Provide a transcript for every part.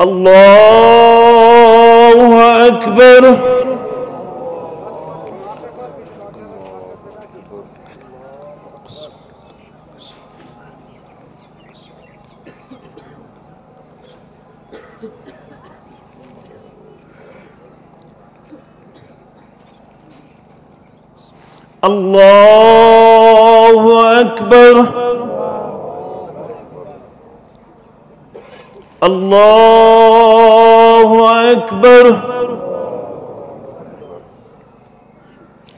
الله أكبر. الله أكبر. الله أكبر.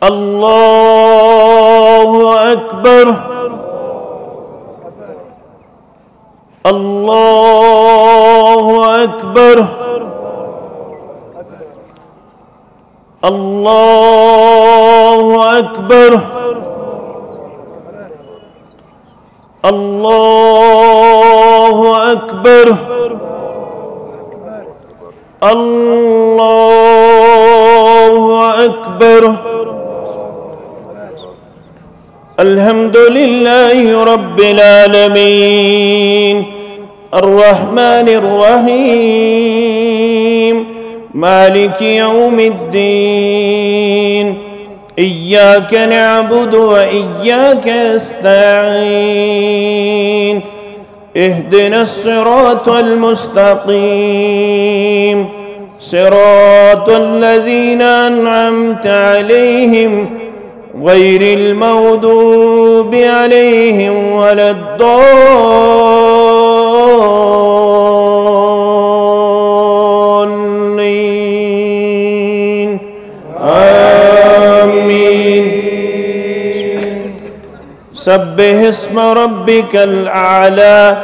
الله أكبر. الله أكبر. الله أكبر. الله أكبر. الله أكبر. الحمد لله رب العالمين الرحمن الرحيم مالك يوم الدين إياك نعبد وإياك نستعين اهدنا الصراط المستقيم صراط الذين أنعمت عليهم غير المغضوب عليهم ولا الضالين آمين. سبح اسم ربك الأعلى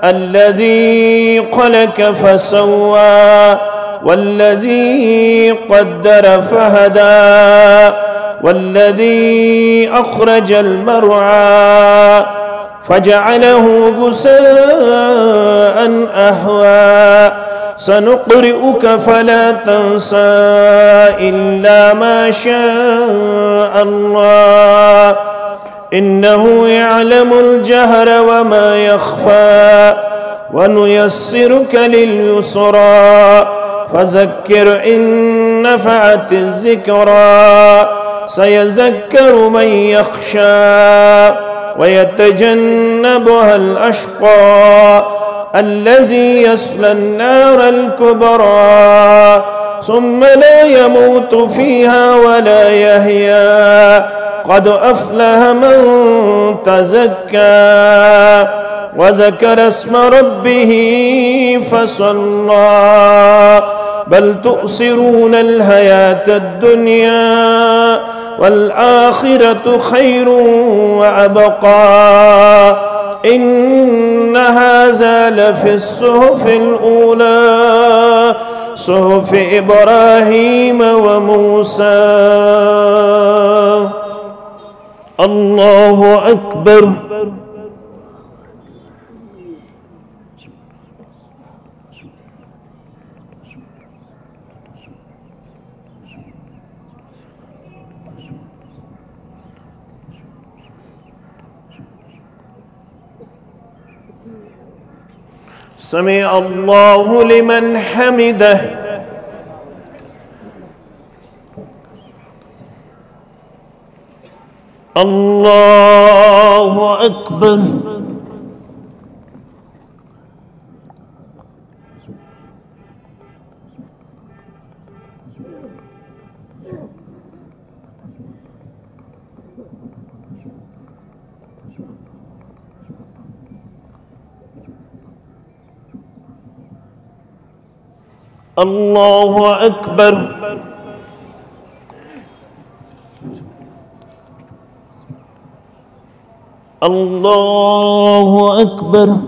الذي خلق فسوى والذي قدر فهدى والذي أخرج المرعى فجعله غثاء أحوى سنقرئك فلا تنسى إلا ما شاء الله إنه يعلم الجهر وما يخفى ونيسرك لليسرى فذكر إن نفعت الذكرى سيذكر من يخشى ويتجنبها الأشقى الذي يصلى النار الكبرى ثم لا يموت فيها ولا يحيا قد أفلح من تزكى وذكر اسم ربه فصلى بل تؤثرون الحياة الدنيا والآخرة خير وأبقى إن هذا لفي الصحف الأولى صحف إبراهيم وموسى. الله أكبر. سمع الله لمن حمده. الله أكبر. الله أكبر. الله أكبر.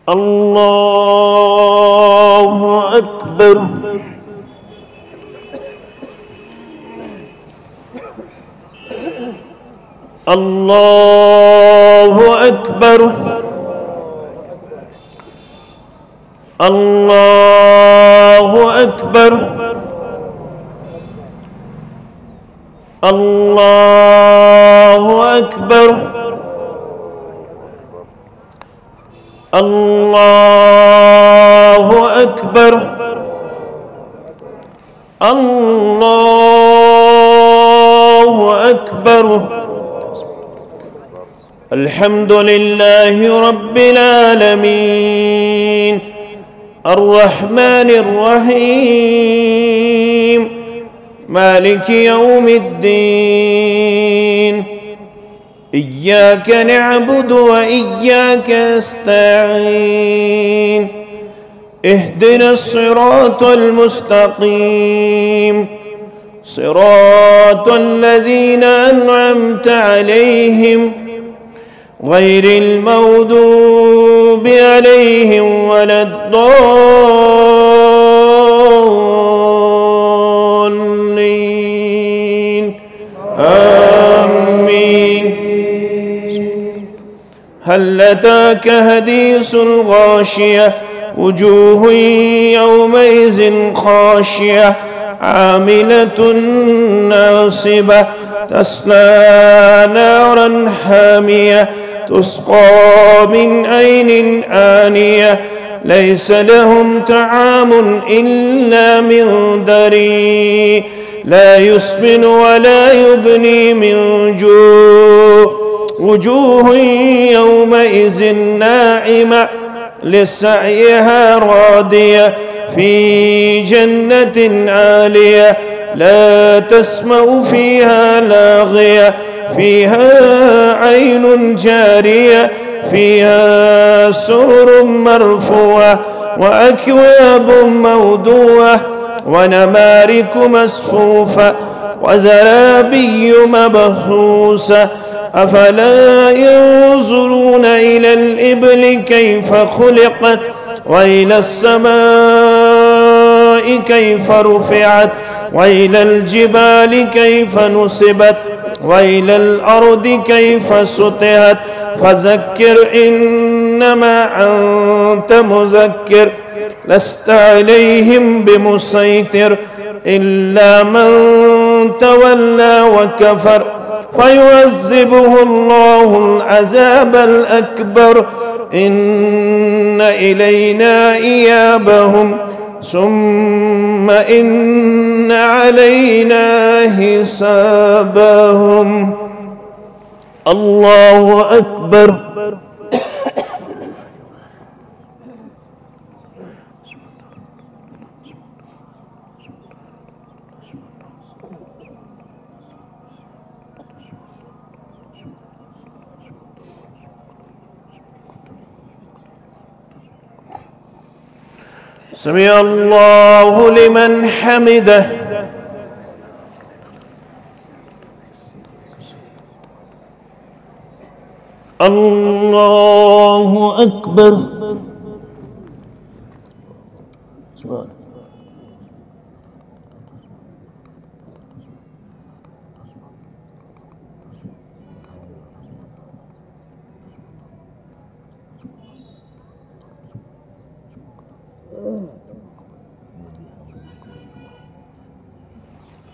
الله أكبر. الله أكبر الله أكبر الله أكبر الله أكبر الله أكبر. الحمد لله رب العالمين الرحمن الرحيم مالك يوم الدين إياك نعبد وإياك نستعين اهدنا الصراط المستقيم صراط الذين أنعمت عليهم غير المغضوب عليهم ولا الضالين آمين. هل أتاك حديث الغاشية وجوه يومئذ خاشعة عاملة ناصبة تصلى نارا حامية تسقى من عين آنية ليس لهم طعام إلا من ضريع لا يسمن ولا يغني من جوع وجوه يومئذ ناعمة لسعيها راضية في جنة عالية لا تسمع فيها لاغية فيها عين جارية فيها سرر مرفوعة وأكواب موضوعة ونمارق مصفوفة وزرابي مبثوثة أفلا ينظرون إلى الإبل كيف خلقت وإلى السماء كيف رفعت وإلى الجبال كيف نصبت وإلى الأرض كيف سطحت فذكر إنما أنت مذكر لست عليهم بمسيطر إلا من تولى وكفر فيعذبه الله العذاب الأكبر إن إلينا إيابهم ثم إن علينا حسابهم. الله أكبر. سمع الله لمن حمده. الله أكبر.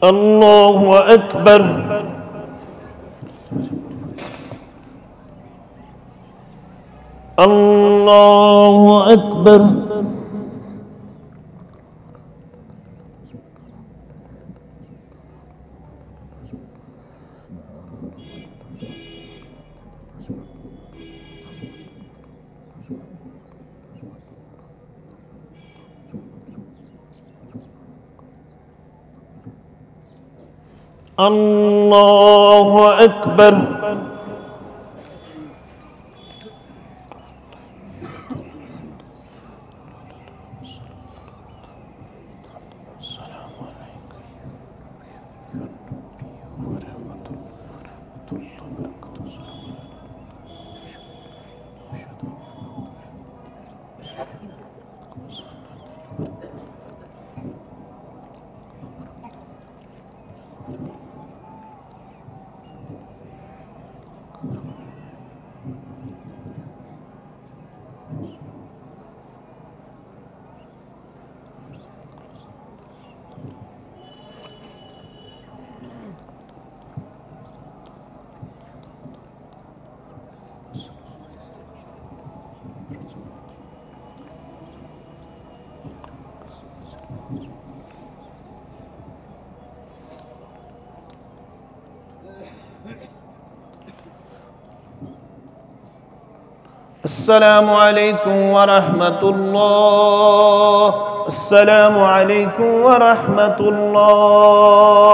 الله أكبر. الله أكبر. الله أكبر. السلام عليكم ورحمة الله. السلام عليكم ورحمة الله.